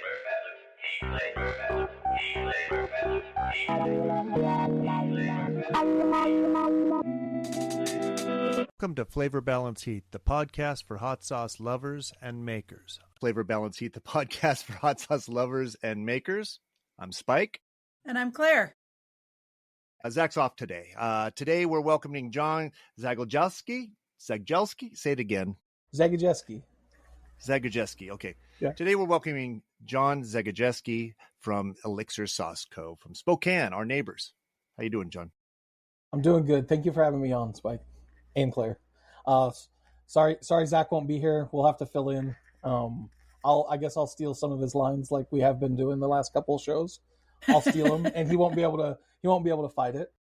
Welcome to Flavor Balance Heat, the podcast for hot sauce lovers and makers. Flavor Balance Heat, the podcast for hot sauce lovers and makers. I'm Spike. And I'm Claire. Zach's off today. Today we're welcoming John Zagojelski. Say it again. Zagojelski. Okay. Yeah. Today we're welcoming John Zagojelski from Elixir Sauce Co. from Spokane, our neighbors. How you doing, John? I'm doing good. Thank you for having me on, Spike and Claire. Sorry, Zach won't be here. We'll have to fill in. I guess I'll steal some of his lines like we have been doing the last couple of shows. I'll steal them, and he won't be able to fight it.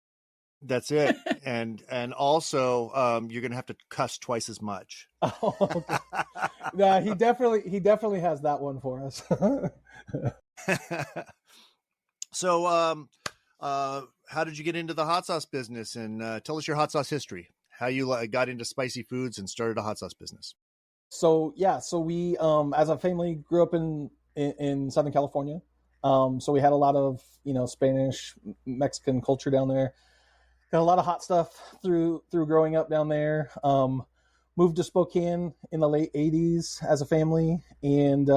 That's it. and also you're gonna have to cuss twice as much. Oh, okay. Yeah, he definitely has that one for us. So how did you get into the hot sauce business, and tell us your hot sauce history, how you got into spicy foods and started a hot sauce business? So we as a family grew up in Southern California. So we had a lot of, Spanish, Mexican culture down there. Got a lot of hot stuff through growing up down there. Moved to Spokane in the late 80s as a family. And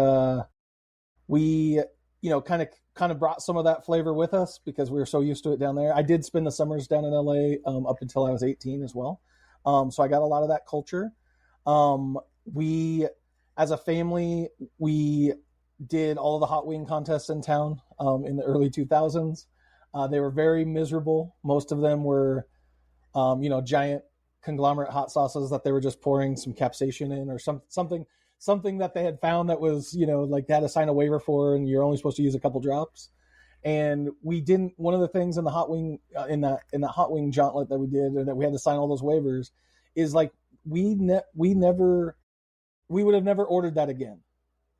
we, kind of brought some of that flavor with us because we were so used to it down there. I did spend the summers down in LA up until I was 18 as well. So I got a lot of that culture. We, as a family, we did all of the hot wing contests in town in the early 2000s. They were very miserable. Most of them were, giant conglomerate hot sauces that they were just pouring some capsaicin in or something that they had found that was, like they had to sign a waiver for, and you're only supposed to use a couple drops. And we didn't. One of the things in the hot wing in that hot wing jauntlet that we did, or that we had to sign all those waivers, is like we would have never ordered that again.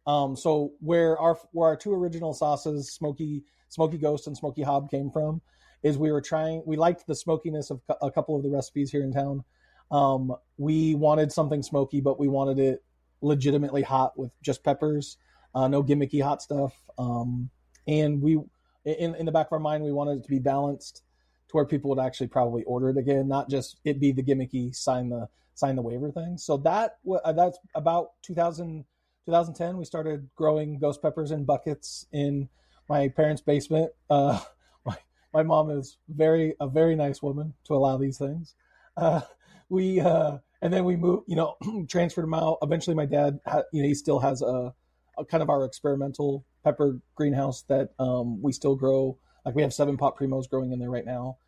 So where our two original sauces, Smoky Ghost and Smoky Hob, came from, is we liked the smokiness of a couple of the recipes here in town. We wanted something smoky, but we wanted it legitimately hot with just peppers, no gimmicky hot stuff. And we, in the back of our mind, we wanted it to be balanced to where people would actually probably order it again, not just it be the gimmicky sign the waiver thing. So that's about 2010, we started growing ghost peppers in buckets in my parents' basement. My mom is a very nice woman to allow these things. And then we moved, transferred them out. Eventually my dad, he still has a kind of our experimental pepper greenhouse that we still grow. Like we have 7 pot primos growing in there right now.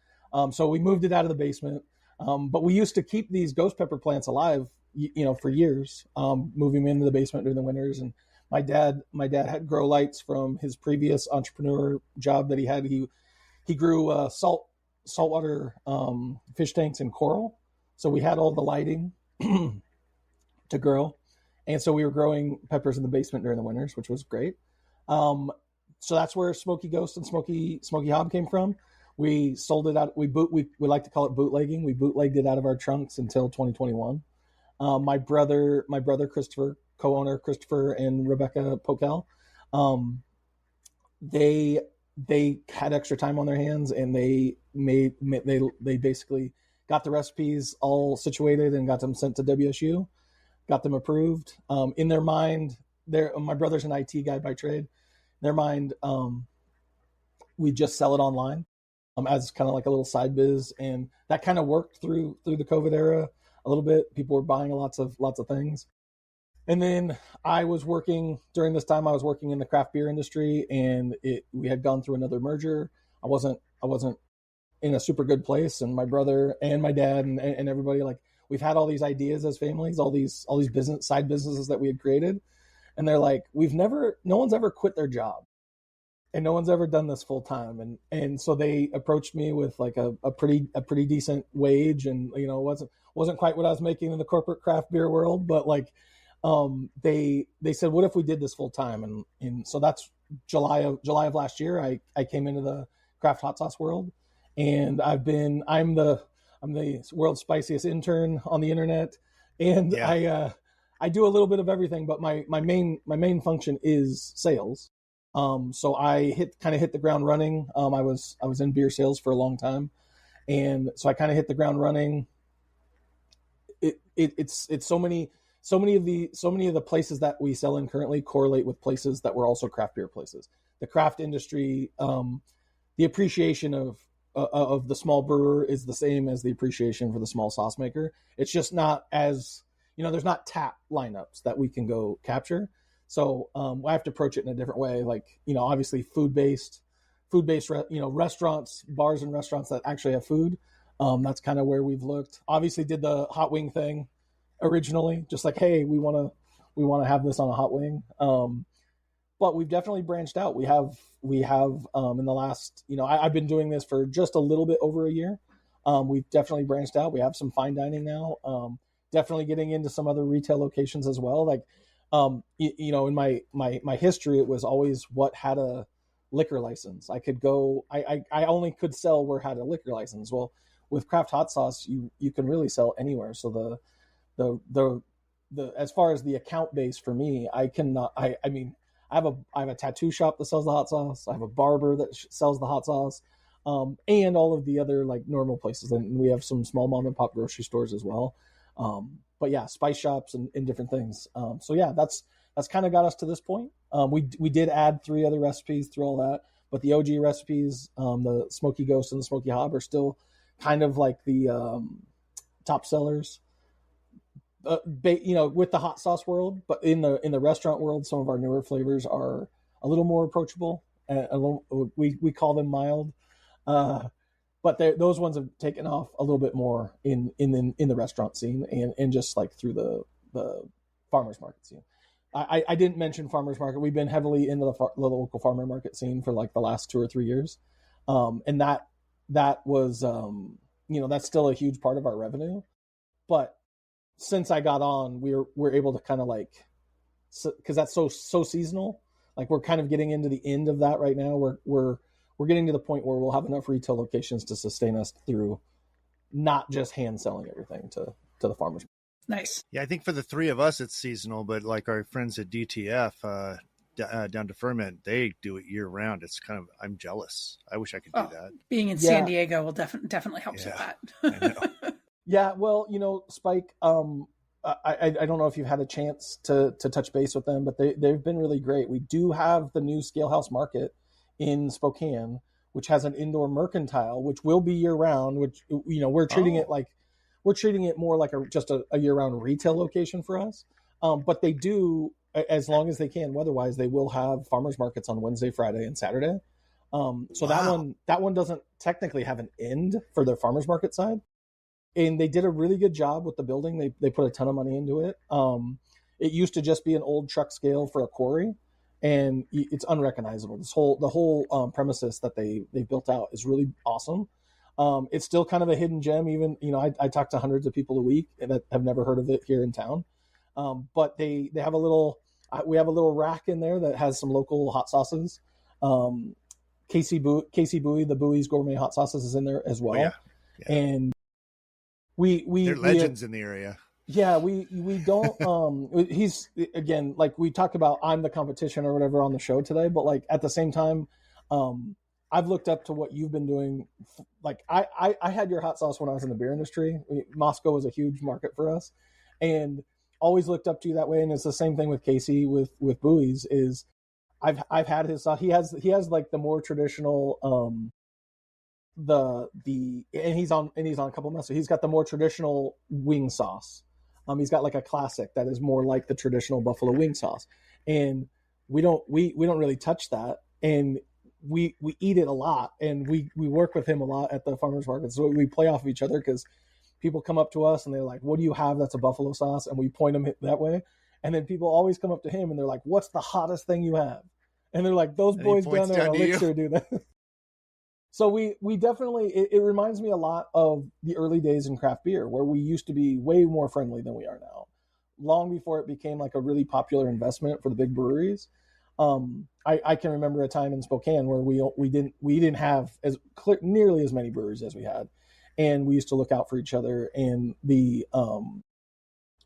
So we moved it out of the basement. But we used to keep these ghost pepper plants alive, for years, moving them into the basement during the winters. And my dad had grow lights from his previous entrepreneur job that he had. He grew saltwater fish tanks and coral. So we had all the lighting to grow. And so we were growing peppers in the basement during the winters, which was great. So that's where Smoky Ghost and Smoky Hob came from. We sold it out. We like to call it bootlegging. We bootlegged it out of our trunks until 2021. My brother Christopher, co-owner Christopher and Rebecca Pokel, they had extra time on their hands, and they basically got the recipes all situated and got them sent to WSU, got them approved. In their mind, my brother's an IT guy by trade. In their mind, we just sell it online as kind of like a little side biz, and that kind of worked through the COVID era a little bit. People were buying lots of things. And then during this time I was working in the craft beer industry, and we had gone through another merger. I wasn't in a super good place, and my brother and my dad and everybody, like, we've had all these ideas as families, all these side businesses that we had created. And they're like, no one's ever quit their job, and no one's ever done this full time. And so they approached me with like a pretty decent wage, and, wasn't quite what I was making in the corporate craft beer world, but like, they said, what if we did this full time? And so that's July of last year, I came into the craft hot sauce world, and I'm the world's spiciest intern on the internet. And yeah. I do a little bit of everything, but my main function is sales. So I kind of hit the ground running. I was in beer sales for a long time, and so I kind of hit the ground running. It's so many of the places that we sell in currently correlate with places that were also craft beer places. The craft industry, the appreciation of the small brewer is the same as the appreciation for the small sauce maker. It's just not as, there's not tap lineups that we can go capture. So I have to approach it in a different way. Like, obviously food-based, restaurants, bars and restaurants that actually have food. That's kind of where we've looked. Obviously did the hot wing thing originally, just like, hey, we want to have this on a hot wing. But we've definitely branched out. We have in the last, I've been doing this for just a little bit over a year. We've definitely branched out. We have some fine dining now. Definitely getting into some other retail locations as well. Like, in my history, it was always what had a liquor license. I could go, I only could sell where had a liquor license. Well, with craft hot sauce, you can really sell anywhere. So the as far as the account base for me, I cannot, I have a tattoo shop that sells the hot sauce. I have a barber that sells the hot sauce, and all of the other like normal places. And we have some small mom and pop grocery stores as well. But yeah, spice shops and different things. So yeah, that's kind of got us to this point. We did add 3 other recipes through all that, but the OG recipes, the Smoky Ghost and the Smoky Hob, are still kind of like the top sellers. With the hot sauce world, but in the restaurant world, some of our newer flavors are a little more approachable. We call them mild, but those ones have taken off a little bit more in the restaurant scene and just like through the farmers market scene. I didn't mention farmers market. We've been heavily into the local farmer market scene for like the last 2 or 3 years, and that was that's still a huge part of our revenue, but since I got on, we're able to kind of like, because that's so seasonal. Like we're kind of getting into the end of that right now. We're getting to the point where we'll have enough retail locations to sustain us through not just hand selling everything to the farmers. Nice. Yeah, I think for the 3 of us, it's seasonal, but like our friends at DTF, down to Ferment, they do it year round. It's kind of, I'm jealous. I wish I could do that. Being in San Diego will definitely help with that. I know. Yeah, well, Spike, I don't know if you've had a chance to touch base with them, but they've been really great. We do have the new Scalehouse Market in Spokane, which has an indoor mercantile, which will be year round, which, we're treating it more like just a year round retail location for us. But they do, as long as they can, weather-wise, they will have farmers markets on Wednesday, Friday, and Saturday. So that one doesn't technically have an end for their farmers market side. And they did a really good job with the building. They put a ton of money into it. It used to just be an old truck scale for a quarry, and it's unrecognizable. The whole premises that they built out is really awesome. It's still kind of a hidden gem. Even I talk to hundreds of people a week that have never heard of it here in town. But they have we have a little rack in there that has some local hot sauces. Casey Bowie, the Bowie's Gourmet Hot Sauces, is in there as well. Oh, yeah. And they're legends in the area. Yeah, we don't. He's, again, like we talk about, I'm the competition or whatever on the show today, but like at the same time, I've looked up to what you've been doing. Like I had your hot sauce when I was in the beer industry. Moscow was a huge market for us, and always looked up to you that way. And it's the same thing with Casey with Bowie's. Is I've had his sauce. He has like the more traditional. He's on a couple of months. So he's got the more traditional wing sauce. He's got like a classic that is more like the traditional buffalo wing sauce, and we don't really touch that, and we eat it a lot, and we work with him a lot at the farmers market. So we play off of each other because people come up to us and they're like, "What do you have that's a buffalo sauce?" And we point them that way, and then people always come up to him and they're like, "What's the hottest thing you have?" And they're like, "Those boys down there at Elixir do that." So we definitely, it reminds me a lot of the early days in craft beer, where we used to be way more friendly than we are now, long before it became like a really popular investment for the big breweries. I can remember a time in Spokane where we didn't have nearly as many breweries as we had, and we used to look out for each other. And we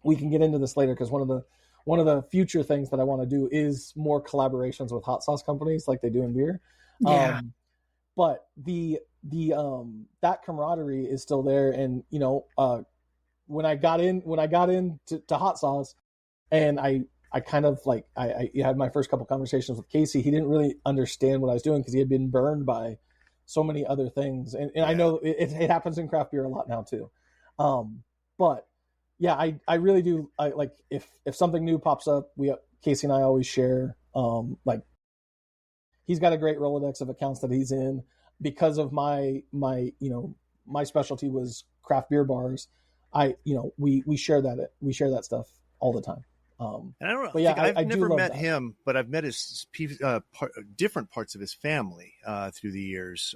can get into this later, because one one of the future things that I want to do is more collaborations with hot sauce companies like they do in beer. Yeah. But the that camaraderie is still there. And, when I got into hot sauce, and I kind of like, I had my first couple conversations with Casey. He didn't really understand what I was doing because he had been burned by so many other things. And I know it happens in craft beer a lot now too. But yeah, I really do. I like if something new pops up, Casey and I always share, like he's got a great Rolodex of accounts that he's in because of my specialty was craft beer bars. We share that stuff all the time. And I don't know. But yeah, I've never met that. him, but I've met his different parts of his family through the years.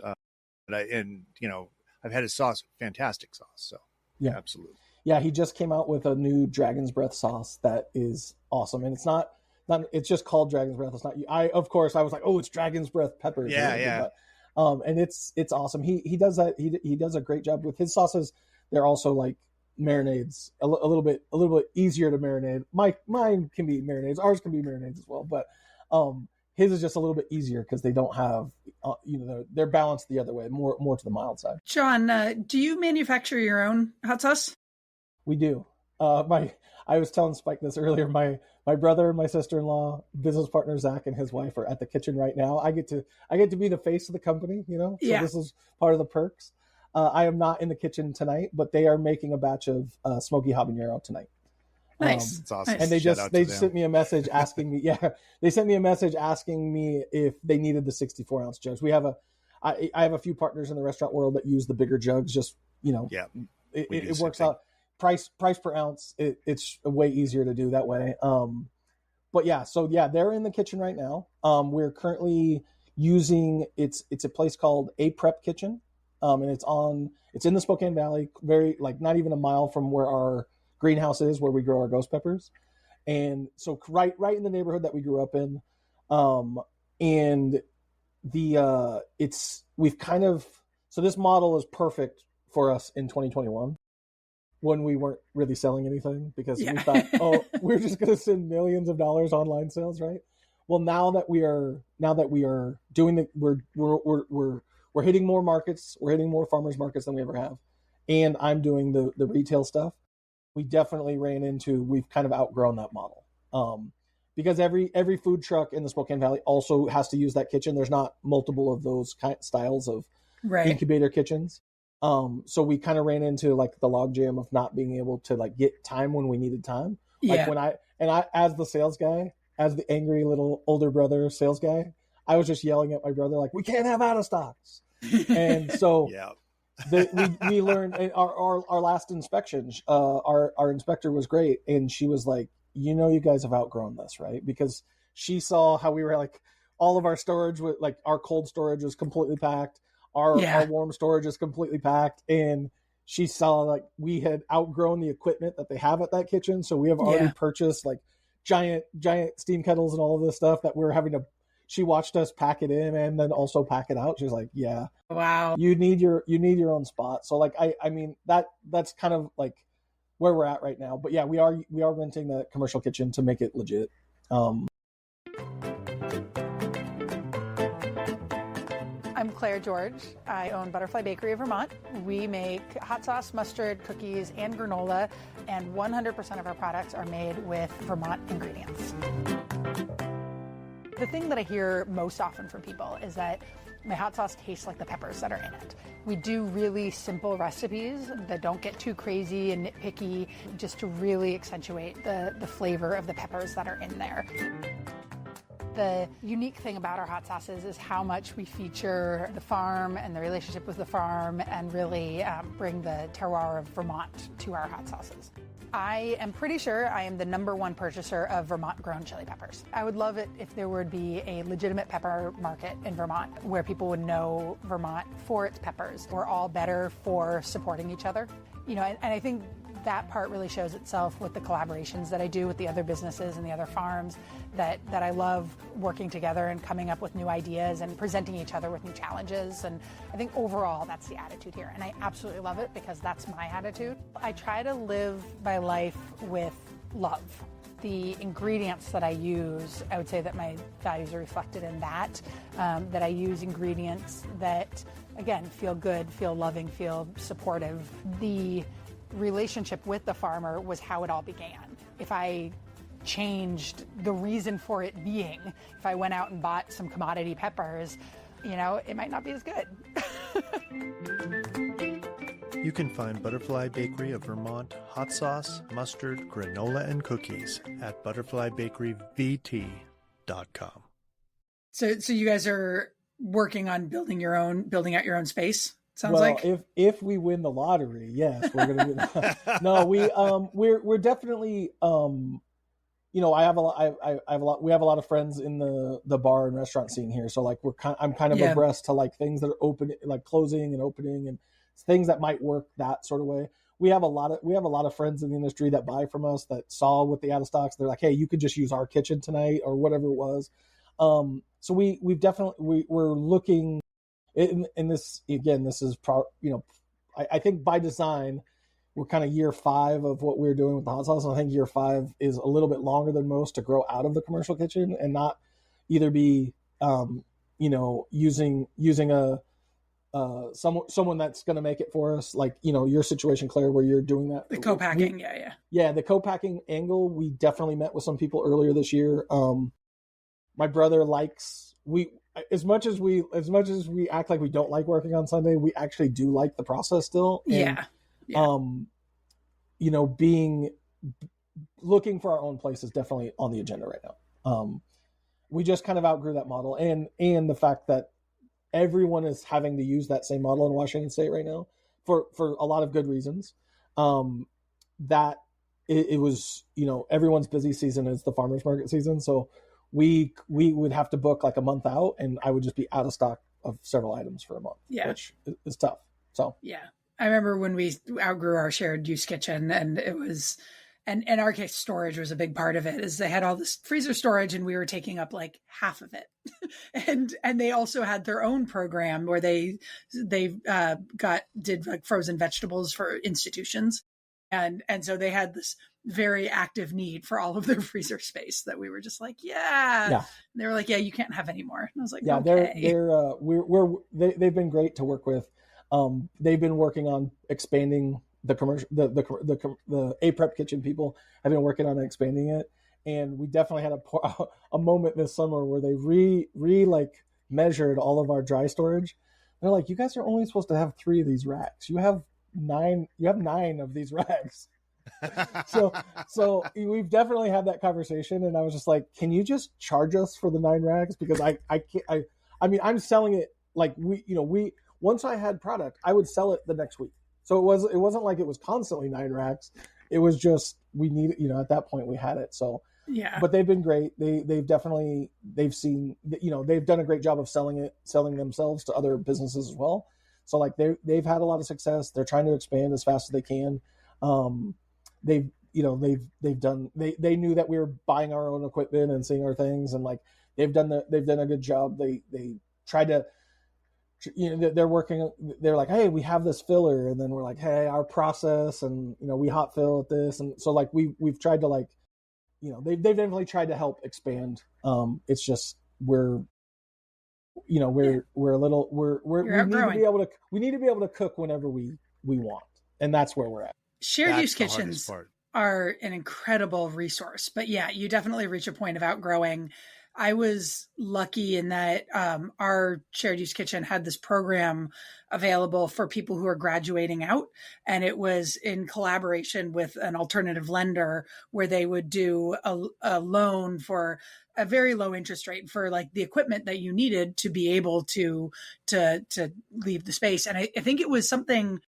I've had his sauce, fantastic sauce. So yeah, absolutely. Yeah, he just came out with a new Dragon's Breath sauce that is awesome, and it's just called Dragon's Breath. It's not. I was like, oh, it's Dragon's Breath peppers. Yeah. And it's awesome. He does that. He does a great job with his sauces. They're also like marinades, a little bit easier to marinate. Mine can be marinades. Ours can be marinades as well, but his is just a little bit easier because they don't have, they're balanced the other way, more to the mild side. John, do you manufacture your own hot sauce? We do. I was telling Spike this earlier. My brother, my sister-in-law, business partner Zach, and his wife are at the kitchen right now. I get to be the face of the company, So this is part of the perks. I am not in the kitchen tonight, but they are making a batch of smoky habanero tonight. Nice. That's awesome. And they sent me a message asking me. Yeah, they sent me a message asking me if they needed the 64-ounce jugs. I have a few partners in the restaurant world that use the bigger jugs. Just it works out. Price per ounce. It's way easier to do that way. But yeah, so yeah, they're in the kitchen right now. We're currently using it's a place called A Prep Kitchen. And it's in the Spokane Valley, very like not even a mile from where our greenhouse is, where we grow our ghost peppers. And so right in the neighborhood that we grew up in. And so this model is perfect for us in 2021 when we weren't really selling anything because we thought, we're just going to send millions of dollars online sales, right? Well, now that we are doing we're hitting more markets. We're hitting more farmers markets than we ever have. And I'm doing the retail stuff. We definitely we've kind of outgrown that model. Because every food truck in the Spokane Valley also has to use that kitchen. There's not multiple of those styles of incubator kitchens. So we kind of ran into like the logjam of not being able to like get time when we needed time. Like when I as the sales guy, as the angry little older brother sales guy, I was just yelling at my brother like, we can't have out of stocks. And so we learned our last inspection, our inspector was great. And she was like, you guys have outgrown this, right? Because she saw how we were like, all of our storage was like our cold storage was completely packed. Our warm storage is completely packed. And she saw like we had outgrown the equipment that they have at that kitchen. So we have already purchased like giant steam kettles and all of this stuff that we're having to, she watched us pack it in and then also pack it out. She's like, yeah, wow, you need your own spot. So like, I mean, that's kind of like where we're at right now, but yeah, we are renting the commercial kitchen to make it legit. I'm Claire George. I own Butterfly Bakery of Vermont. We make hot sauce, mustard, cookies, and granola, and 100% of our products are made with Vermont ingredients. The thing that I hear most often from people is that my hot sauce tastes like the peppers that are in it. We do really simple recipes that don't get too crazy and nitpicky, just to really accentuate the flavor of the peppers that are in there. The unique thing about our hot sauces is how much we feature the farm and the relationship with the farm and really bring the terroir of Vermont to our hot sauces. I am pretty sure I am the #1 purchaser of Vermont-grown chili peppers. I would love it if there would be a legitimate pepper market in Vermont where people would know Vermont for its peppers. We're all better for supporting each other. And I think that part really shows itself with the collaborations that I do with the other businesses and the other farms, that I love working together and coming up with new ideas and presenting each other with new challenges. And I think overall that's the attitude here. And I absolutely love it because that's my attitude. I try to live my life with love. the ingredients that I use, I would say that my values are reflected in that, that I use ingredients that, again, feel good, feel loving, feel supportive. The relationship with the farmer was how it all began. If I changed the reason for it being, if I went out and bought some commodity peppers, it might not be as good. You can find Butterfly Bakery of Vermont hot sauce, mustard, granola, and cookies at butterflybakeryvt.com. So you guys are working on building out your own space. Sounds well, like if we win the lottery, yes, we're going to do that. No, we're definitely we have a lot of friends in the bar and restaurant scene here. So like I'm kind of abreast to like things that are open, like closing and opening, and things that might work that sort of way. We have a lot of friends in the industry that buy from us that saw with the out of stocks. They're like, hey, you could just use our kitchen tonight or whatever it was. So we've definitely we're looking. And this is I think by design, we're kind of year 5 of what we're doing with the hot sauce. And I think year 5 is a little bit longer than most to grow out of the commercial kitchen and not either be, using a, someone that's going to make it for us. Like, your situation, Claire, where you're doing that. The co-packing. Yeah. The co-packing angle. We definitely met with some people earlier this year. My brother likes, as much as we act like we don't like working on Sunday, we actually do like the process still. And, looking for our own place is definitely on the agenda right now. We just kind of outgrew that model, and the fact that everyone is having to use that same model in Washington State right now for a lot of good reasons. That it was, everyone's busy season is the farmers market season, so we would have to book like a month out, and I would just be out of stock of several items for a month, which is tough. So I remember when we outgrew our shared use kitchen, and it was, and in our case, storage was a big part of it. Is they had all this freezer storage, and we were taking up like half of it, and they also had their own program where they did like frozen vegetables for institutions, and so they had this very active need for all of their freezer space that we were just like, And they were like, you can't have any more. And I was like, okay. They've been great to work with. They've been working on expanding the commercial, the A-Prep kitchen people have been working on expanding it. And we definitely had a moment this summer where they measured all of our dry storage. They're like, you guys are only supposed to have 3 of these racks. You have 9 of these racks. so we've definitely had that conversation, and I was just like, can you just charge us for the 9 racks? Because I can't, I'm selling it like once I had product, I would sell it the next week. So it wasn't like it was constantly 9 racks. It was just, we needed, at that point we had it. So, but they've been great. They've done a great job of selling themselves to other businesses as well. So like they've had a lot of success. They're trying to expand as fast as they can. They knew that we were buying our own equipment and seeing our things, and like they've done a good job. They tried to, they're like, hey, we have this filler, and then we're like, hey, our process, and we hot fill at this, and so like we've tried to like, they've definitely tried to help expand. It's just we need to be able to cook whenever we want, and that's where we're at. Shared use kitchens are an incredible resource, but you definitely reach a point of outgrowing. I was lucky in that our shared use kitchen had this program available for people who are graduating out, and it was in collaboration with an alternative lender where they would do a loan for a very low interest rate for like the equipment that you needed to be able to leave the space. And I think it was something.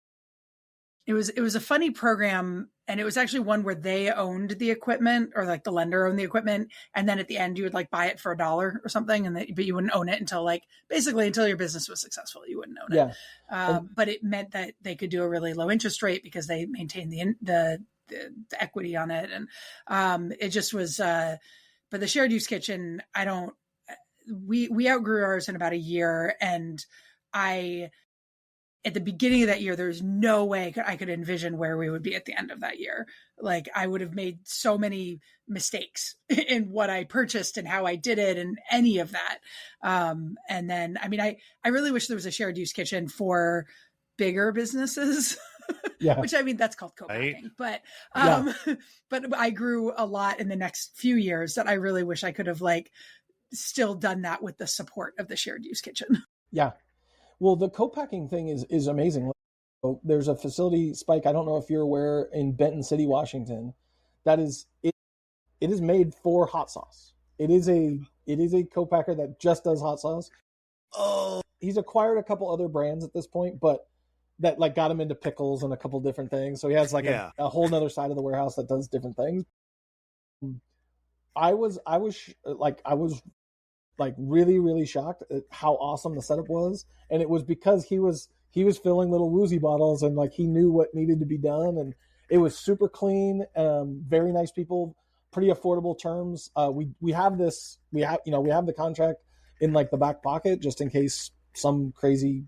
It was a funny program, and it was actually one where they owned the equipment, or like the lender owned the equipment, and then at the end you would like buy it for $1 or something, but you wouldn't own it until your business was successful. You wouldn't own it. But it meant that they could do a really low interest rate because they maintained the equity on it, and it just was. But the shared use kitchen, we outgrew ours in about a year, and at the beginning of that year, there's no way I could envision where we would be at the end of that year. Like I would have made so many mistakes in what I purchased and how I did it and any of that. And then, I mean, I really wish there was a shared use kitchen for bigger businesses. Yeah. Which I mean, that's called co-packing, Right. but I grew a lot in the next few years that I really wish I could have like still done that with the support of the shared use kitchen. Yeah. Well, the co-packing thing is amazing. There's a facility, Spike, I don't know if you're aware, in Benton City, Washington, that is it is made for hot sauce. It is a co-packer that just does hot sauce. Oh, he's acquired a couple other brands at this point, but that like got him into pickles and a couple different things. So he has like a whole nother side of the warehouse that does different things. I was really, really shocked at how awesome the setup was. And it was because he was filling little woozy bottles and like he knew what needed to be done. And it was super clean, very nice people, pretty affordable terms. We have the contract in like the back pocket just in case some crazy,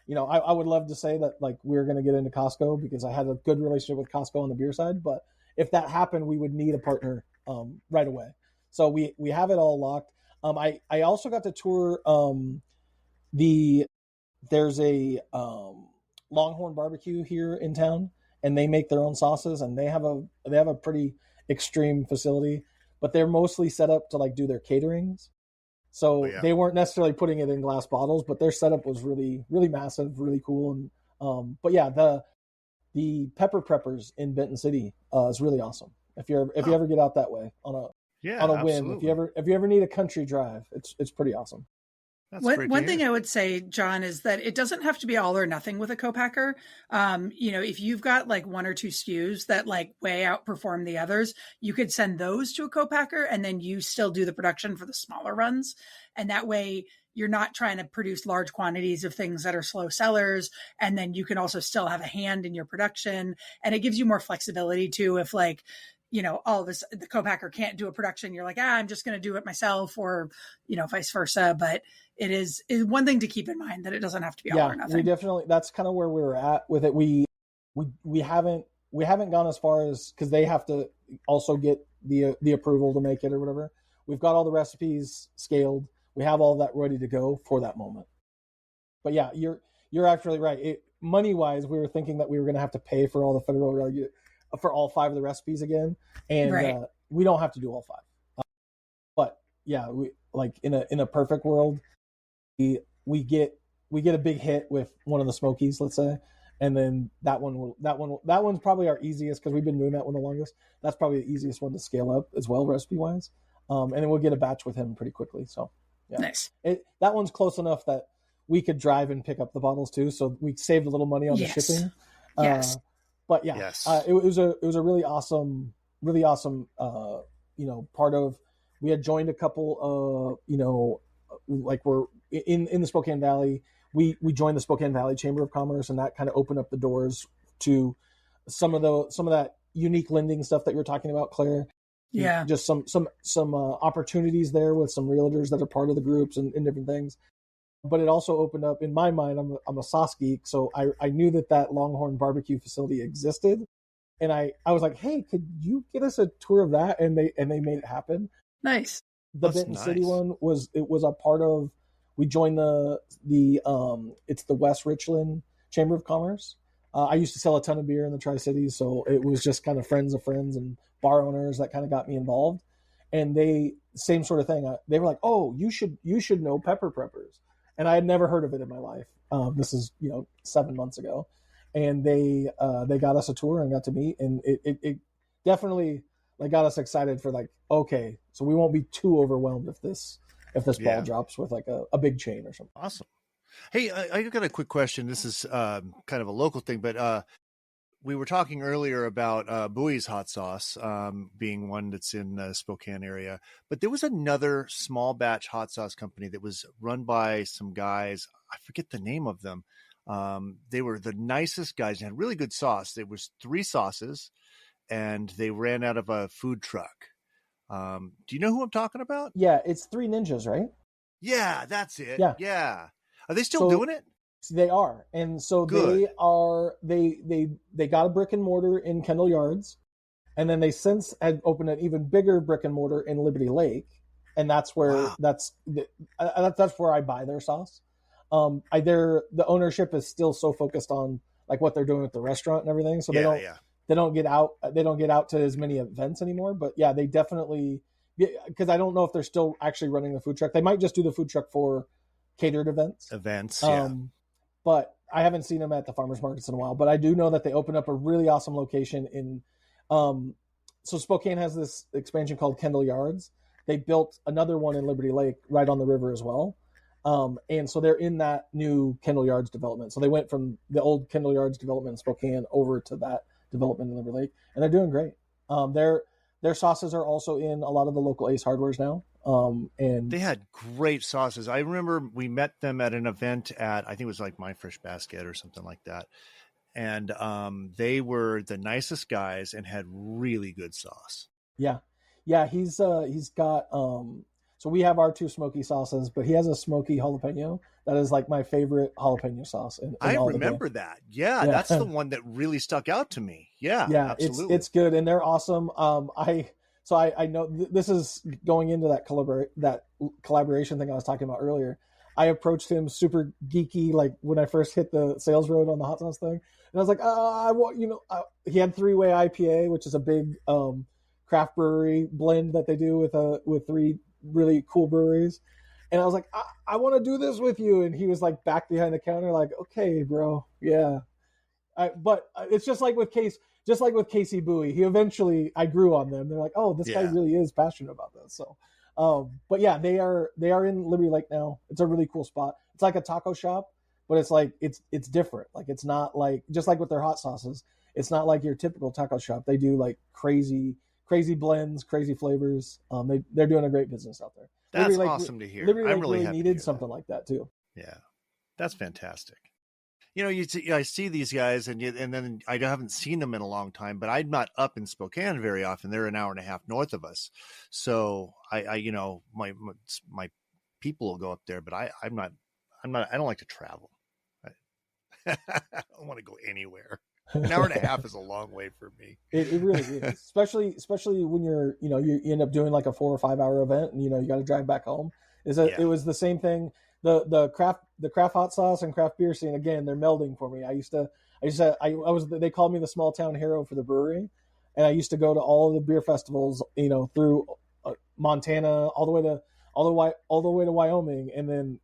I would love to say that like we're going to get into Costco because I had a good relationship with Costco on the beer side. But if that happened, we would need a partner right away. So we have it all locked. I also got to tour there's a Longhorn barbecue here in town, and they make their own sauces, and they have a pretty extreme facility, but they're mostly set up to like do their caterings. So they weren't necessarily putting it in glass bottles, but their setup was really, really massive, really cool. And but yeah, the Pepper Preppers in Benton City is really awesome. If you ever get out that way on a whim, if you ever need a country drive, it's pretty awesome. One thing I would say, John, is that it doesn't have to be all or nothing with a co-packer. If you've got like one or two SKUs that like way outperform the others, you could send those to a co-packer and then you still do the production for the smaller runs. And that way you're not trying to produce large quantities of things that are slow sellers. And then you can also still have a hand in your production. And it gives you more flexibility too, if like, all of this, the co-packer can't do a production. You're like, I'm just going to do it myself, or, vice versa. But it is one thing to keep in mind that it doesn't have to be all or nothing. We definitely, that's kind of where we were at with it. We haven't gone as far as, because they have to also get the approval to make it or whatever. We've got all the recipes scaled. We have all that ready to go for that moment. But yeah, you're actually right. Money wise, we were thinking that we were going to have to pay for all the federal for all 5 of the recipes again, and we don't have to do all 5. But yeah, we like in a perfect world, we get a big hit with one of the Smokies, let's say, and then that one's probably our easiest because we've been doing that one the longest. That's probably the easiest one to scale up as well, recipe wise. And then we'll get a batch with him pretty quickly. So yeah, nice. That one's close enough that we could drive and pick up the bottles too, so we saved a little money on the shipping. Yes. But yeah, it was a really awesome, part of. We had joined a couple, like we're in the Spokane Valley. We joined the Spokane Valley Chamber of Commerce, and that kind of opened up the doors to some of that unique lending stuff that you were talking about, Claire. Yeah, just some opportunities there with some realtors that are part of the groups and different things. But it also opened up, in my mind, I'm a sauce geek, so I knew that Longhorn barbecue facility existed, and I was like, hey, could you get us a tour of that? And they made it happen. Nice. The Benton City one was a part of. We joined it's the West Richland Chamber of Commerce. I used to sell a ton of beer in the Tri-Cities, so it was just kind of friends of friends and bar owners that kind of got me involved. And they, same sort of thing. They were like, oh, you should know Pepper Preppers. And I had never heard of it in my life. This is 7 months ago, and they got us a tour and got to meet, and it definitely like got us excited for like, okay, so we won't be too overwhelmed if this ball drops with like a big chain or something. Awesome. Hey, I got a quick question. This is kind of a local thing, but we were talking earlier about Bowie's hot sauce being one that's in the Spokane area, but there was another small batch hot sauce company that was run by some guys. I forget the name of them. They were the nicest guys and had really good sauce. There was 3 sauces, and they ran out of a food truck. Do you know who I'm talking about? Yeah, it's 3 Ninjas, right? Yeah, that's it. Yeah. Are they still doing it? They are, and so Good. they got a brick and mortar in Kendall Yards, and then they since had opened an even bigger brick and mortar in Liberty Lake, and that's where Wow. that's where I buy their sauce. The ownership is still so focused on like what they're doing with the restaurant and everything, so Yeah, yeah. they don't get out to as many events anymore. But yeah, they definitely, because I don't know if they're still actually running the food truck. They might just do the food truck for catered events. Events, yeah. But I haven't seen them at the farmers markets in a while. But I do know that they opened up a really awesome location in. So Spokane has this expansion called Kendall Yards. They built another one in Liberty Lake right on the river as well. And so they're in that new Kendall Yards development. So they went from the old Kendall Yards development in Spokane over to that development in Liberty Lake, and they're doing great. Their sauces are also in a lot of the local Ace Hardwares now. And they had great sauces. I remember we met them at an event at, I think it was like My Fresh Basket or something like that. And they were the nicest guys and had really good sauce. Yeah. He's got so we have our two smoky sauces, but he has a smoky jalapeno that is like my favorite jalapeno sauce. I remember that. Yeah, that's the one that really stuck out to me. Yeah, absolutely. It's good, and they're awesome. I know this is going into that collaboration thing I was talking about earlier. I approached him super geeky, like when I first hit the sales road on the hot sauce thing, and I was like, he had 3-way IPA, which is a big craft brewery blend that they do with 3 really cool breweries. And I was like, I want to do this with you. And he was like back behind the counter, like, okay, bro. Yeah. But it's just like with Casey Bowie. I grew on them. They're like, oh, this guy really is passionate about this. So, but yeah, they are in Liberty Lake now. It's a really cool spot. It's like a taco shop, but it's like, it's different. Like, it's not like, just like with their hot sauces, it's not like your typical taco shop. They do like crazy blends, crazy flavors. They're doing a great business out there. That's awesome to hear. Liberty Lake really needed something like that too. Yeah, that's fantastic. I see these guys, and then I haven't seen them in a long time. But I'm not up in Spokane very often. They're an hour and a half north of us, so I my people will go up there, but I'm not. I don't like to travel. I don't want to go anywhere. An hour and a half is a long way for me. It really is, especially when you end up doing like a 4 or 5 hour event, and you got to drive back home. It was the same thing. The craft hot sauce and craft beer scene, again, they're melding for me. They called me the small town hero for the brewery, and I used to go to all of the beer festivals, through Montana all the way to Wyoming, and then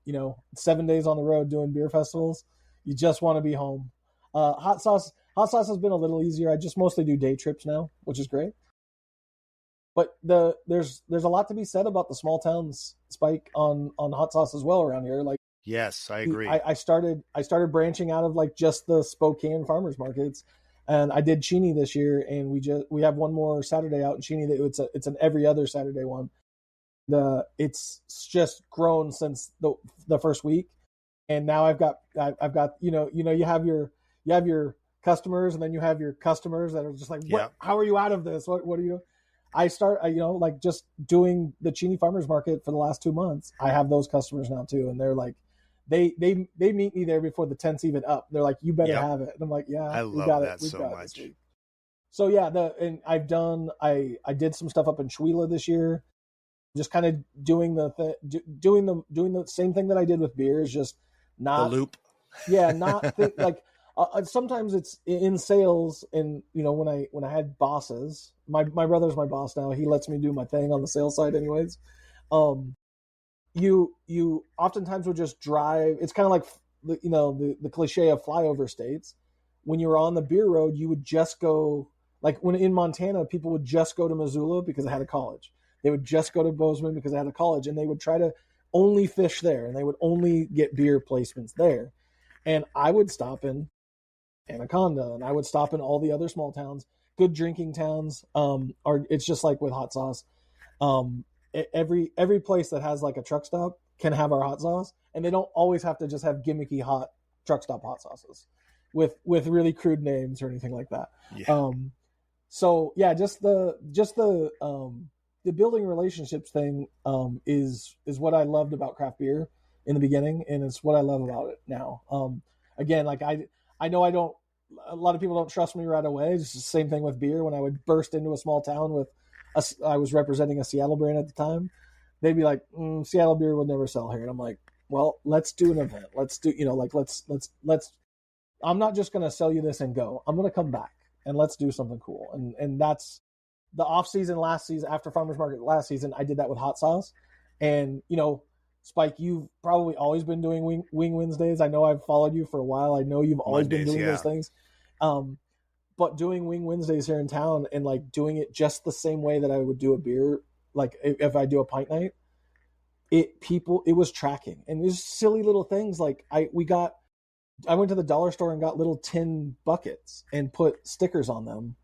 7 days on the road doing beer festivals. You just want to be home. Hot sauce has been a little easier. I just mostly do day trips now, which is great. But there's a lot to be said about the small towns spike on hot sauce as well around here. Like, yes, I agree. I started branching out of like just the Spokane farmers markets, and I did Cheney this year, and we have one more Saturday out in Cheney. It's an every other Saturday one. It's just grown since the first week, and now I've got you have your customers, and then you have your customers that are just like, what? How are you out of this? What are you? Like just doing the Cheney Farmers Market for the last 2 months. I have those customers now too, and they're like, they meet me there before the tent's even up. They're like, you better have it, and I'm like, yeah, I love that so much. So yeah, I did some stuff up in Schuyler this year, just kind of doing the same thing that I did with beer, is just not the loop. Yeah, not like. Sometimes it's in sales, and when I had bosses, my brother's my boss now. He lets me do my thing on the sales side, anyways. You oftentimes would just drive. It's kind of like the cliche of flyover states. When you were on the beer road, you would just go, like when in Montana, people would just go to Missoula because they had a college. They would just go to Bozeman because they had a college, and they would try to only fish there, and they would only get beer placements there. And I would stop in Anaconda, and I would stop in all the other small towns, good drinking towns. It's just like with hot sauce. Every place that has like a truck stop can have our hot sauce, and they don't always have to just have gimmicky hot truck stop hot sauces with really crude names or anything like that. Yeah. So yeah, just the building relationships thing is what I loved about craft beer in the beginning, and it's what I love about it now. Again, like I know a lot of people don't trust me right away. It's the same thing with beer. When I would burst into a small town with I was representing a Seattle brand at the time, they'd be like, Seattle beer will never sell here. And I'm like, well, let's do an event. Let's do, let's, I'm not just going to sell you this and go. I'm going to come back and let's do something cool. And that's the off season last season, after Farmers Market last season, I did that with hot sauce. And, Spike, you've probably always been doing Wing Wednesdays. I know I've followed you for a while. I know you've always been doing those things. But doing Wing Wednesdays here in town and like doing it just the same way that I would do a beer, like if I do a pint night, it was tracking. And there's silly little things like I went to the dollar store and got little tin buckets and put stickers on them.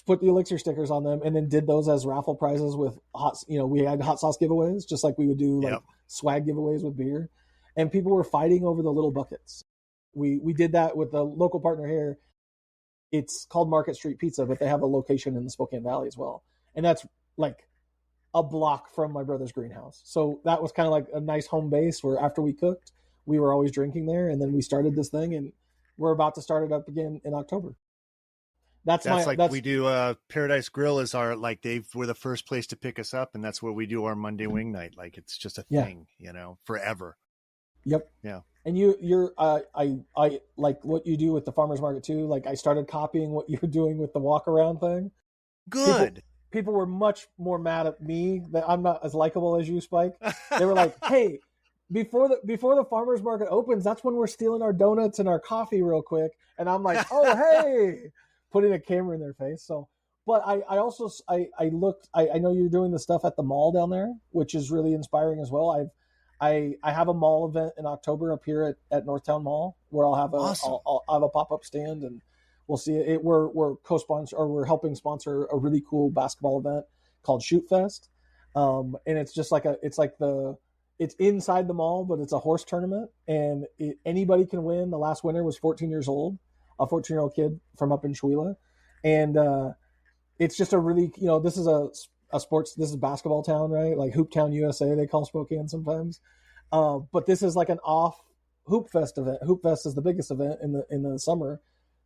Put the Elixir stickers on them, and then did those as raffle prizes with we had hot sauce giveaways, just like we would do like swag giveaways with beer, and people were fighting over the little buckets. We did that with the local partner here. It's called Market Street Pizza, but they have a location in the Spokane Valley as well, and that's like a block from my brother's greenhouse. So that was kind of like a nice home base where after we cooked, we were always drinking there, and then we started this thing, and we're about to start it up again in October. We do Paradise Grill is our, like, we're the first place to pick us up, and that's where we do our Monday wing night. Like, it's just a thing, forever. Yep. Yeah. And you're I like what you do with the farmers market too. Like, I started copying what you're doing with the walk around thing. Good. People were much more mad at me that I'm not as likable as you, Spike. They were like, hey, before the farmers market opens, that's when we're stealing our donuts and our coffee real quick. And I'm like, oh, hey, putting a camera in their face. So, but I also looked, I know you're doing the stuff at the mall down there, which is really inspiring as well. I have a mall event in October up here at Northtown Mall where I'll have I'll have a pop-up stand, and we'll see it. We're co-sponsor, or we're helping sponsor a really cool basketball event called Shoot Fest. And it's just like it's inside the mall, but it's a horse tournament, and anybody can win. The last winner was 14 years old, a 14-year-old kid from up in Schuyler. And it's just a really, this is a sports, this is basketball town, right? Like Hoop Town, USA, they call Spokane sometimes. But this is like an off Hoop Fest event. Hoop Fest is the biggest event in the summer.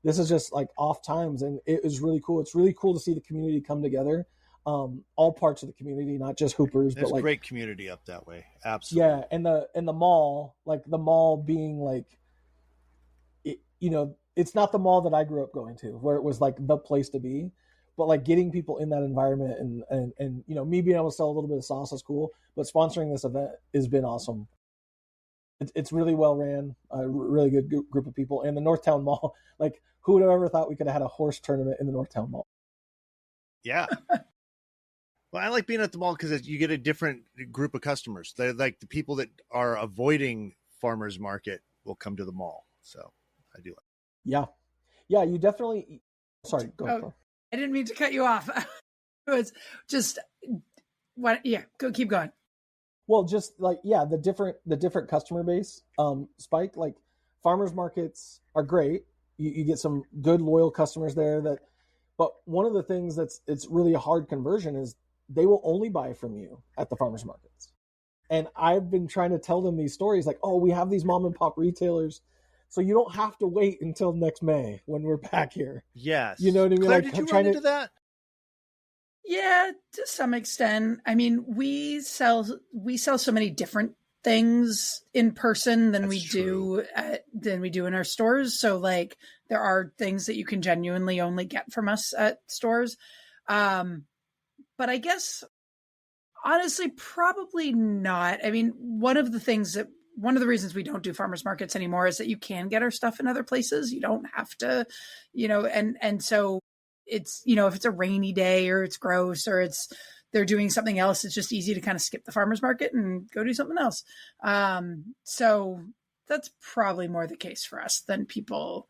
This is just like off times, and it is really cool. It's really cool to see the community come together. All parts of the community, not just hoopers. There's but like great community up that way. Absolutely. Yeah, and the mall, like the mall being like, it's not the mall that I grew up going to, where it was like the place to be, but like getting people in that environment and me being able to sell a little bit of sauce is cool. But sponsoring this event has been awesome. It's really well ran, a really good group of people. And the Northtown Mall, like, who would have ever thought we could have had a horse tournament in the Northtown Mall? Yeah. Well, I like being at the mall because you get a different group of customers. They're like the people that are avoiding farmers market will come to the mall. So I do it. Yeah. Yeah, you definitely. Sorry, go ahead. I didn't mean to cut you off. It was just what? Yeah, keep going. Well, just like, yeah, the different customer base, Spike, like farmers markets are great. You get some good loyal customers there but one of the things it's really a hard conversion is they will only buy from you at the farmers markets. And I've been trying to tell them these stories like, oh, we have these mom and pop retailers, so you don't have to wait until next May when we're back here. Yes. You know what I mean? Claire, like, did you run into that? Yeah, to some extent. I mean, we sell so many different things in person than we do in our stores. So like there are things that you can genuinely only get from us at stores. But I guess honestly, probably not. I mean, one of the reasons we don't do farmers markets anymore is that you can get our stuff in other places. You don't have to, and so it's, if it's a rainy day or it's gross or they're doing something else, it's just easy to kind of skip the farmer's market and go do something else. So that's probably more the case for us than people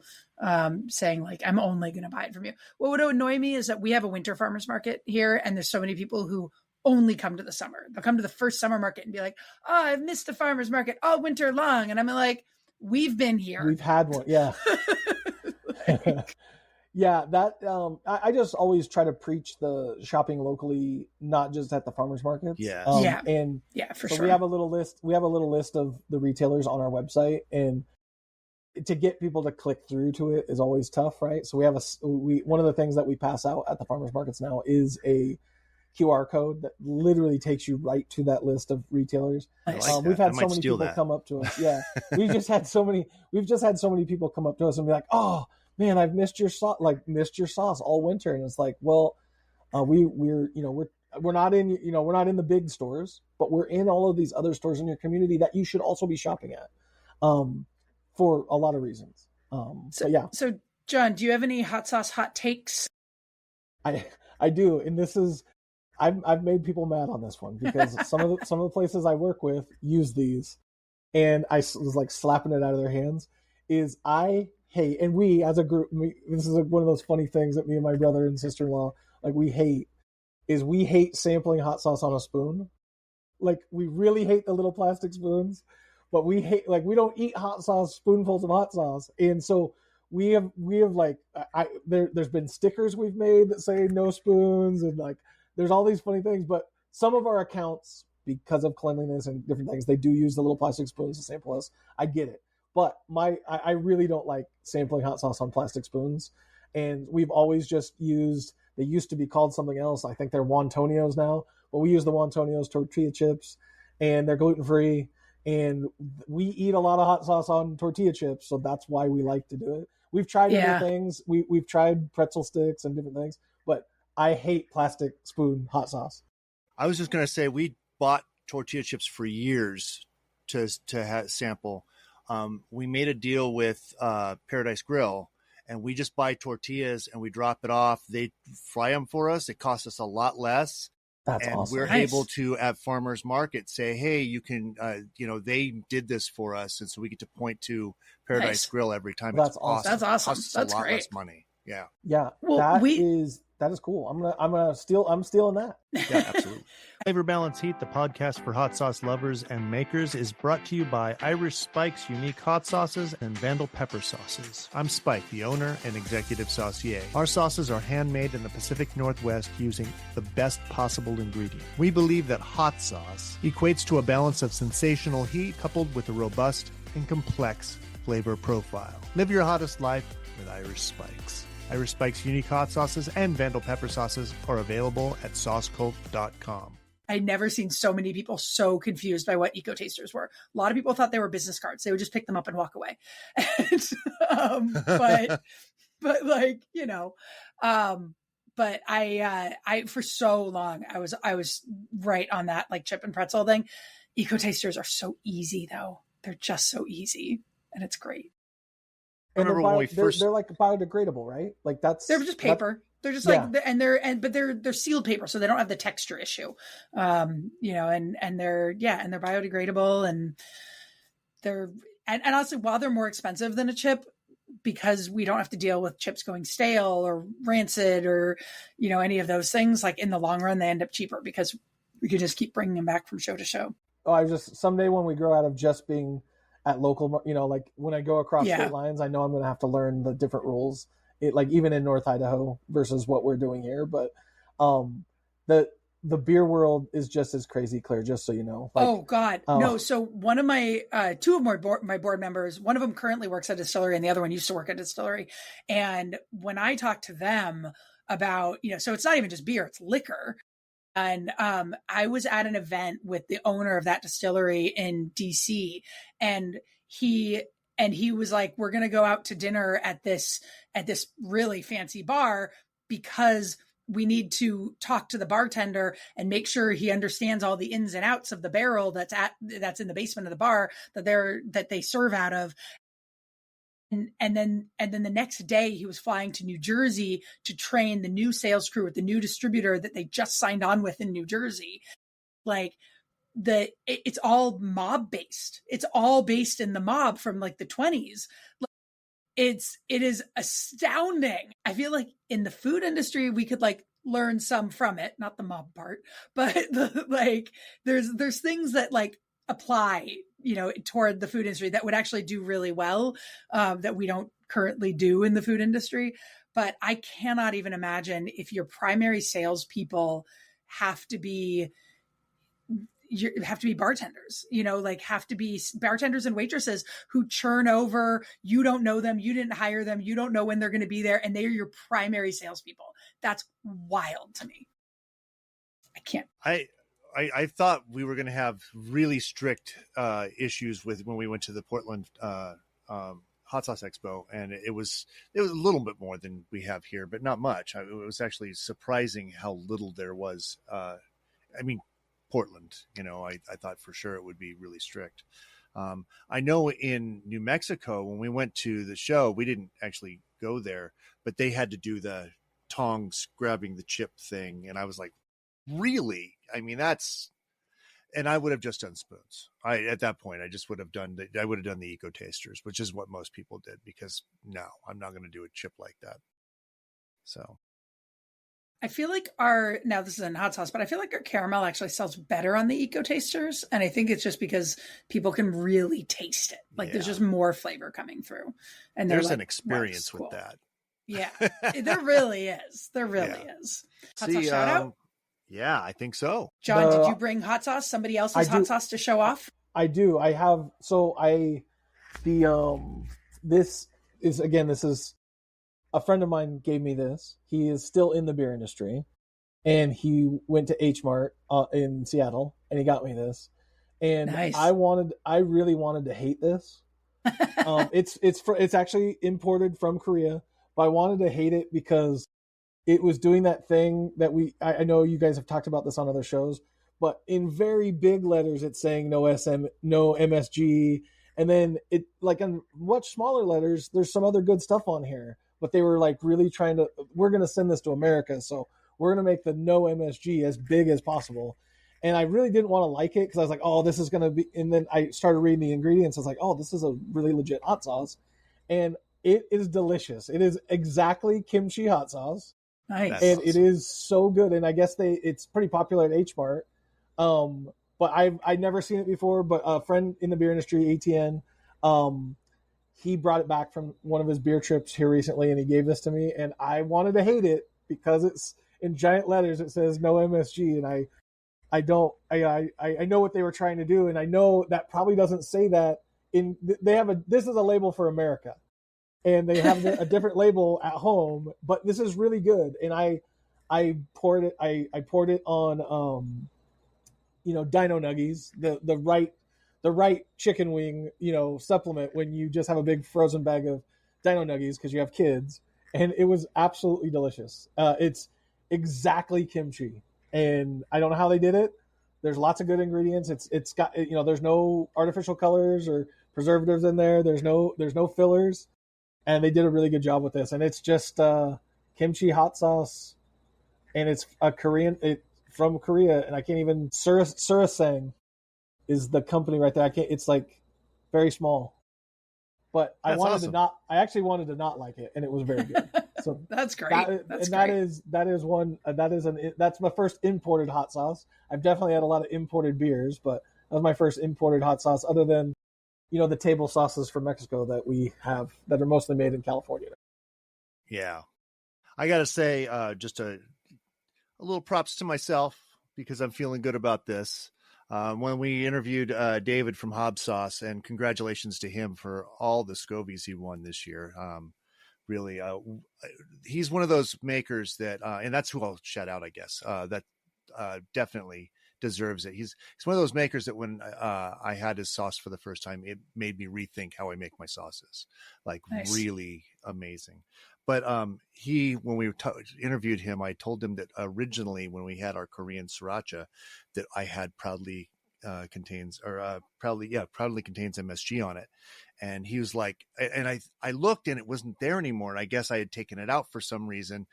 saying like, I'm only going to buy it from you. What would annoy me is that we have a winter farmer's market here, and there's so many people who only come to the summer. They'll come to the first summer market and be like, oh, I've missed the farmer's market all winter long. And I'm like, we've been here. We've had one. Yeah. Yeah, that I just always try to preach the shopping locally, not just at the farmers markets. Yes. And for so sure. we have a little list. We have a little list of the retailers on our website, and to get people to click through to it is always tough, right? So we have one of the things that we pass out at the farmers markets now is a QR code that literally takes you right to that list of retailers. Like we've had so many people that. come up to us. Yeah, we've just had so many people come up to us and be like, "Oh man, I've missed your sauce, all winter." And it's like, well, we're not in the big stores, but we're in all of these other stores in your community that you should also be shopping at, for a lot of reasons. So John, do you have any hot sauce hot takes? I do, and this is. I've made people mad on this one because some of the places I work with use these, and I was like slapping it out of their hands. I hate, and we as a group, this is one of those funny things that me and my brother and sister-in-law we hate sampling hot sauce on a spoon. Like, we really hate the little plastic spoons, but we hate, we don't eat hot sauce spoonfuls of hot sauce, and so we have there's been stickers we've made that say no spoons, and there's all these funny things, but some of our accounts, because of cleanliness and different things, they do use the little plastic spoons to sample us. I get it. But I really don't like sampling hot sauce on plastic spoons. And we've always just they used to be called something else. I think they're Wontonios now, but we use the Wontonios tortilla chips, and they're gluten-free. And we eat a lot of hot sauce on tortilla chips, so that's why we like to do it. We've tried other things. We've tried pretzel sticks and different things, but I hate plastic spoon hot sauce. I was just going to say, we bought tortilla chips for years to sample. We made a deal with Paradise Grill, and we just buy tortillas and we drop it off. They fry them for us. It costs us a lot less. That's and awesome. We're able to, at farmers market, say, hey, you can, they did this for us. And so we get to point to Paradise Grill every time. That's awesome. That's awesome. That's a lot great. Less money. Yeah. Yeah. Well, that is cool. I'm stealing that. Yeah, absolutely. Flavor Balance Heat, the podcast for hot sauce lovers and makers, is brought to you by Irish Spike's unique hot sauces and Vandal pepper sauces. I'm Spike, the owner and executive saucier. Our sauces are handmade in the Pacific Northwest using the best possible ingredient. We believe that hot sauce equates to a balance of sensational heat coupled with a robust and complex flavor profile. Live your hottest life with Irish Spikes. Irish Spike's unique hot sauces and Vandal pepper sauces are available at sauceco.com. I'd never seen so many people so confused by what eco tasters were. A lot of people thought they were business cards. They would just pick them up and walk away. But I for so long I was right on that chip and pretzel thing. Eco tasters are so easy though. They're just so easy, and it's great. And they're biodegradable, right? They're just paper. They're just but they're sealed paper, so they don't have the texture issue. And they're biodegradable, and and honestly, while they're more expensive than a chip, because we don't have to deal with chips going stale or rancid or, any of those things, in the long run, they end up cheaper because we could just keep bringing them back from show to show. Oh, someday when we grow out of just being at local, when I go across state lines, I know I'm going to have to learn the different rules, even in North Idaho versus what we're doing here. But the beer world is just as crazy, Claire, just so you know. Oh God, no. So one of my, two of my board members, one of them currently works at a distillery and the other one used to work at a distillery. And when I talk to them about, so it's not even just beer, it's liquor. And I was at an event with the owner of that distillery in DC, and he was like, we're going to go out to dinner at this really fancy bar because we need to talk to the bartender and make sure he understands all the ins and outs of the barrel that's in the basement of the bar that they serve out of. And then the next day he was flying to New Jersey to train the new sales crew with the new distributor that they just signed on with in New Jersey. It's all mob based. It's all based in the mob from the 20s. It is astounding. I feel like in the food industry, we could learn some from it, not the mob part, but there's things that apply, toward the food industry that would actually do really well, that we don't currently do in the food industry. but I cannot even imagine if your primary salespeople have to be bartenders, like have to be bartenders and waitresses who churn over. You don't know them. You didn't hire them. You don't know when they're going to be there. And they are your primary salespeople. That's wild to me. I can't. I thought we were going to have really strict issues with when we went to the Portland Hot Sauce Expo, and it was a little bit more than we have here, but not much. It was actually surprising how little there was. Portland, I thought for sure it would be really strict. I know in New Mexico, when we went to the show, we didn't actually go there, but they had to do the tongs grabbing the chip thing. And I was like, really? And I would have just done spoons. At that point, I just would have done the eco tasters, which is what most people did, because no, I'm not going to do a chip like that. So I feel like now this is in hot sauce, but I feel like our caramel actually sells better on the eco tasters. And I think it's just because people can really taste it. Like there's just more flavor coming through. And there's an experience with that. Yeah, there really is. There really is. Hot sauce shout out? Yeah, I think so. John, did you bring hot sauce? Somebody else's hot sauce to show off? I do. I have. So this is a friend of mine gave me this. He is still in the beer industry, and he went to H Mart in Seattle, and he got me this. And nice. I really wanted to hate this. It's actually imported from Korea, but I wanted to hate it because it was doing that thing that I know you guys have talked about this on other shows, but in very big letters, it's saying no MSG. And then it, like in much smaller letters, there's some other good stuff on here, but they were like really we're going to send this to America. So we're going to make the no MSG as big as possible. And I really didn't want to like it because I was like, oh, this is going to be, and then I started reading the ingredients. I was like, oh, this is a really legit hot sauce. And it is delicious. It is exactly kimchi hot sauce. Nice. And it is so good. And I guess it's pretty popular at H Mart. But I'd never seen it before, but a friend in the beer industry, ATN, he brought it back from one of his beer trips here recently, and he gave this to me, and I wanted to hate it because it's in giant letters. It says no MSG, and I know what they were trying to do, and I know that probably doesn't say that this is a label for America, and they have a different label at home, but this is really good. And I poured it on Dino Nuggies, the right chicken wing, supplement when you just have a big frozen bag of Dino Nuggies because you have kids, and it was absolutely delicious. It's exactly kimchi, and I don't know how they did it. There's lots of good ingredients. It's got, there's no artificial colors or preservatives in there. There's no fillers, and they did a really good job with this. And it's just kimchi hot sauce, and it's from Korea, and I can't even. Surasang is the company right there. It's like very small, but I actually wanted to not like it, and it was very good. So that's great. That's my first imported hot sauce. I've definitely had a lot of imported beers, but that was my first imported hot sauce, other than the table sauces from Mexico that we have that are mostly made in California. Yeah, I gotta say, just a little props to myself because I'm feeling good about this. When we interviewed David from Hob Sauce, and congratulations to him for all the Scobies he won this year. Really, he's one of those makers that, and that's who I'll shout out, I guess, that definitely deserves it. He's one of those makers that when I had his sauce for the first time, it made me rethink how I make my sauces. Like, nice. Really amazing. But when we interviewed him, I told him that originally when we had our Korean sriracha, that I had proudly contains MSG on it. And he was like, and I looked and it wasn't there anymore. And I guess I had taken it out for some reason.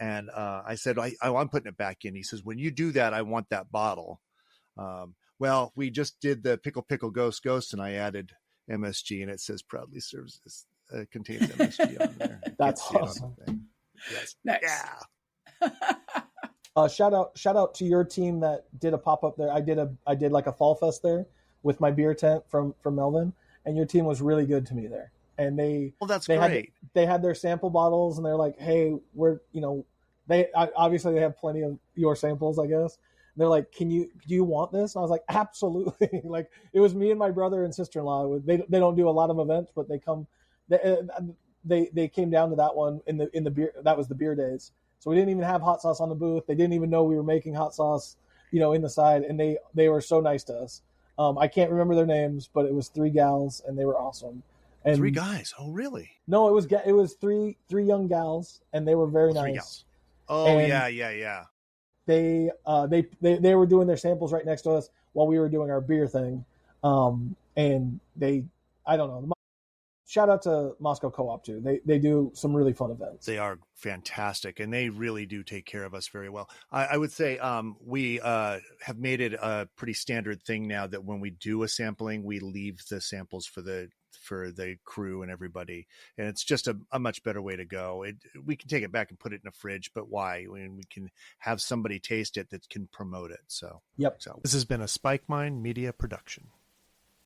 And I said, I'm putting it back in. He says, when you do that, I want that bottle. Well, we just did the pickle ghost, and I added MSG, and it says proudly serves this. Contains MSG on there. That's awesome. Yes. Nice. Yeah. Shout out to your team that did a pop up there. I did like a fall fest there with my beer tent from Melvin, and your team was really good to me there. and Well, that's they great. they had their sample bottles, and they're like, hey, we're they obviously they have plenty of your samples, I guess. And they're like, do you want this? And I was like, absolutely. Like, it was me and my brother and sister-in-law. They don't do a lot of events, but they come. They came down to that one in the beer. That was the beer days. So we didn't even have hot sauce on the booth. They didn't even know we were making hot sauce, in the side. And they were so nice to us. I can't remember their names, but it was 3 gals, and they were awesome. And 3 guys. Oh, really? No, it was three young gals, and they were very nice. 3 gals. Oh, and yeah. They were doing their samples right next to us while we were doing our beer thing. And I don't know. Shout out to Moscow Co-op too. They do some really fun events. They are fantastic, and they really do take care of us very well. I would say we have made it a pretty standard thing now that when we do a sampling, we leave the samples for the crew and everybody, and it's just a much better way to go. We can take it back and put it in a fridge, but why? When we can have somebody taste it that can promote it. So yep. This has been a Spike Mind Media production.